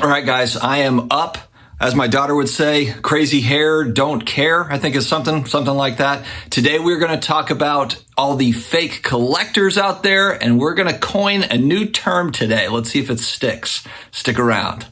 All right, guys, I am up. As my daughter would say, crazy hair, don't care, I think is something like that. Today, we're going to talk about all the fake collectors out there, and we're going to coin a new term today. Let's see if it sticks. Stick around.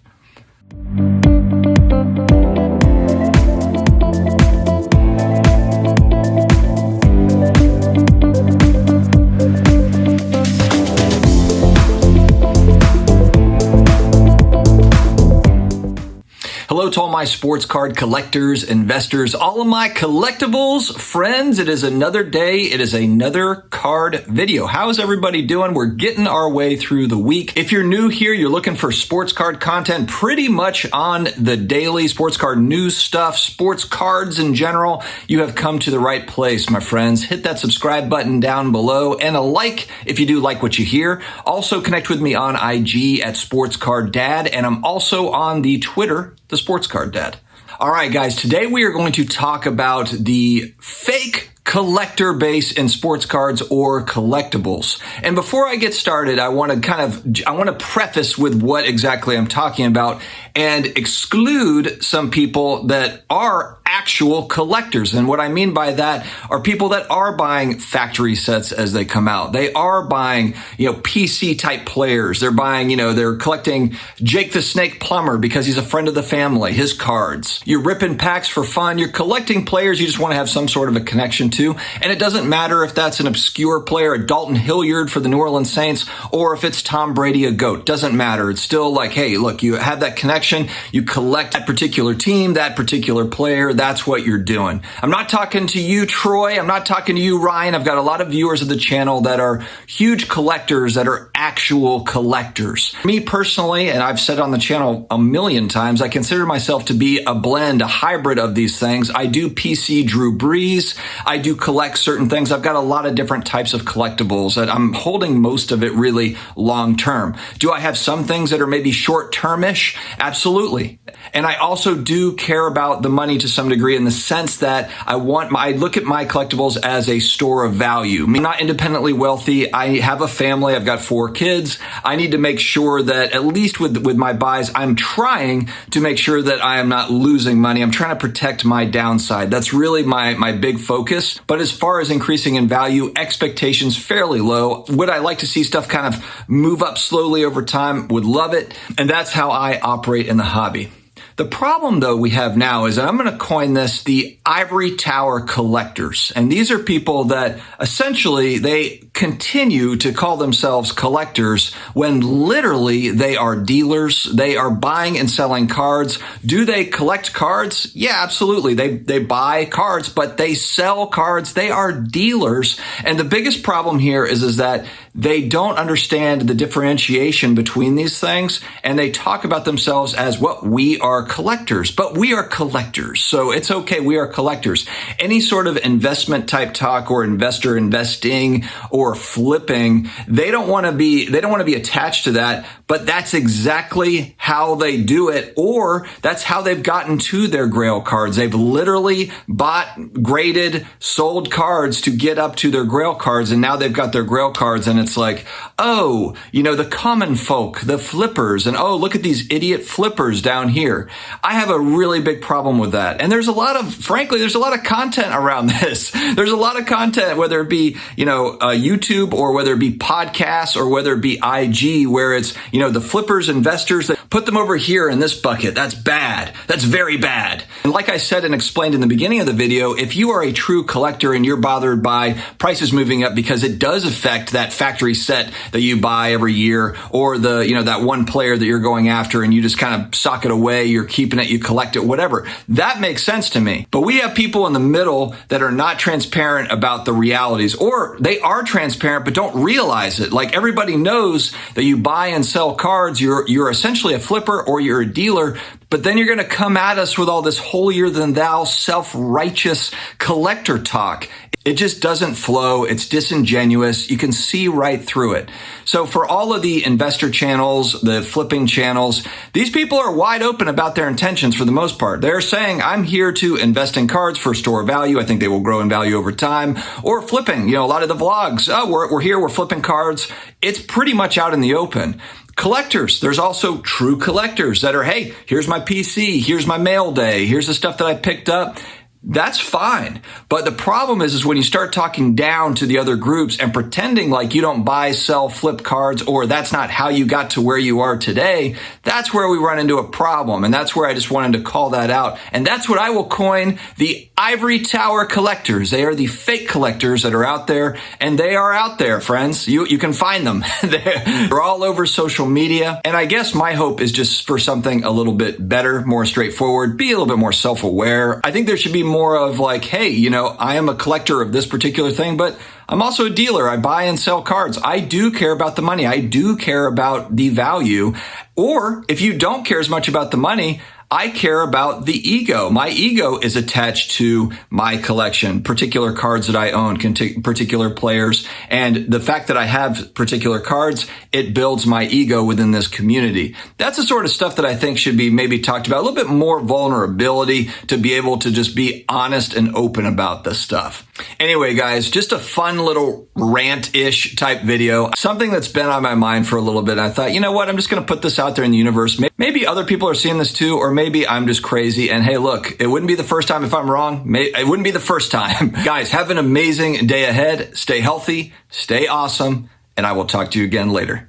Hello to all my sports card collectors, investors, all of my collectibles friends. It is another day. It is another card video. How is everybody doing? We're getting our way through the week. If you're new here, you're looking for sports card content pretty much on the daily, sports card news stuff, sports cards in general, you have come to the right place, my friends. Hit that subscribe button down below and a like if you do like what you hear. Also connect with me on IG at SportsCardDad, and I'm also on the Twitter, the Sports Card Dad. All right, guys, today we are going to talk about the fake collector base in sports cards or collectibles. And before I get started, I want to preface with what exactly I'm talking about and exclude some people that are actual collectors. And what I mean by that are people that are buying factory sets as they come out. They are buying, PC type players. They're buying, they're collecting Jake the Snake Plumber because he's a friend of the family, his cards. You're ripping packs for fun. You're collecting players you just want to have some sort of a connection to. And it doesn't matter if that's an obscure player, a Dalton Hilliard for the New Orleans Saints, or if it's Tom Brady, a GOAT. Doesn't matter. It's still like, hey, look, you have that connection. You collect that particular team, that particular player. That's what you're doing. I'm not talking to you, Troy. I'm not talking to you, Ryan. I've got a lot of viewers of the channel that are huge collectors, that are actual collectors. Me personally, and I've said on the channel a million times, I consider myself to be a blend, a hybrid of these things. I do PC Drew Brees. I do collect certain things. I've got a lot of different types of collectibles that I'm holding most of it really long term. Do I have some things that are maybe short termish? Absolutely. And I also do care about the money to some degree in the sense that I look at my collectibles as a store of value. I'm not independently wealthy. I have a family. I've got 4 kids. I need to make sure that at least with my buys, I'm trying to make sure that I am not losing money. I'm trying to protect my downside. That's really my big focus. But as far as increasing in value, expectations fairly low. Would I like to see stuff kind of move up slowly over time? Would love it. And that's how I operate in the hobby. The problem, though, we have now is that I'm going to coin this the ivory tower collectors. And these are people that essentially they continue to call themselves collectors when literally they are dealers. They are buying and selling cards. Do they collect cards? Yeah, absolutely. They buy cards, but they sell cards. They are dealers. And the biggest problem here is that they don't understand the differentiation between these things, and they talk about themselves as what we are collectors, but we are collectors. So it's okay. We are collectors. Any sort of investment type talk or investor investing or flipping, they don't want to be attached to that, but that's exactly how they do it, or that's how they've gotten to their grail cards. They've literally bought, graded, sold cards to get up to their grail cards, and now they've got their grail cards, and it's like, oh, the common folk, the flippers, and oh, look at these idiot flippers down here. I have a really big problem with that. And there's a lot of content around this. There's a lot of content, whether it be, YouTube, or whether it be podcasts, or whether it be IG, where it's, the flippers, investors that put them over here in this bucket. That's bad. That's very bad. And like I said and explained in the beginning of the video, if you are a true collector and you're bothered by prices moving up because it does affect that factory set that you buy every year, or that one player that you're going after and you just kind of sock it away, you're keeping it, you collect it, whatever. That makes sense to me. But we have people in the middle that are not transparent about the realities, or they are transparent but don't realize it. Like, everybody knows that you buy and sell cards, you're essentially a flipper or you're a dealer, but then you're going to come at us with all this holier than thou, self-righteous collector talk. It just doesn't flow. It's disingenuous. You can see right through it. So for all of the investor channels, the flipping channels, these people are wide open about their intentions for the most part. They're saying, I'm here to invest in cards for store value. I think they will grow in value over time. Or flipping, a lot of the vlogs. Oh, we're here, we're flipping cards. It's pretty much out in the open. collectors. There's also true collectors that are, hey, here's my PC, here's my mail day, here's the stuff that I picked up. That's fine. But the problem is when you start talking down to the other groups and pretending like you don't buy, sell, flip cards, or that's not how you got to where you are today, that's where we run into a problem. And that's where I just wanted to call that out. And that's what I will coin the ivory tower collectors. They are the fake collectors that are out there, and they are out there, friends. You can find them. They're all over social media. And I guess my hope is just for something a little bit better, more straightforward, be a little bit more self-aware. I think there should be more of like, hey, I am a collector of this particular thing, but I'm also a dealer. I buy and sell cards. I do care about the money. I do care about the value. Or if you don't care as much about the money, I care about the ego. My ego is attached to my collection, particular cards that I own, particular players. And the fact that I have particular cards, it builds my ego within this community. That's the sort of stuff that I think should be maybe talked about. A little bit more vulnerability to be able to just be honest and open about this stuff. Anyway, guys, just a fun little rant-ish type video. Something that's been on my mind for a little bit. I thought, you know what? I'm just going to put this out there in the universe. Maybe other people are seeing this too, or maybe I'm just crazy. And hey, look, it wouldn't be the first time if I'm wrong. It wouldn't be the first time. Guys, have an amazing day ahead. Stay healthy, stay awesome, and I will talk to you again later.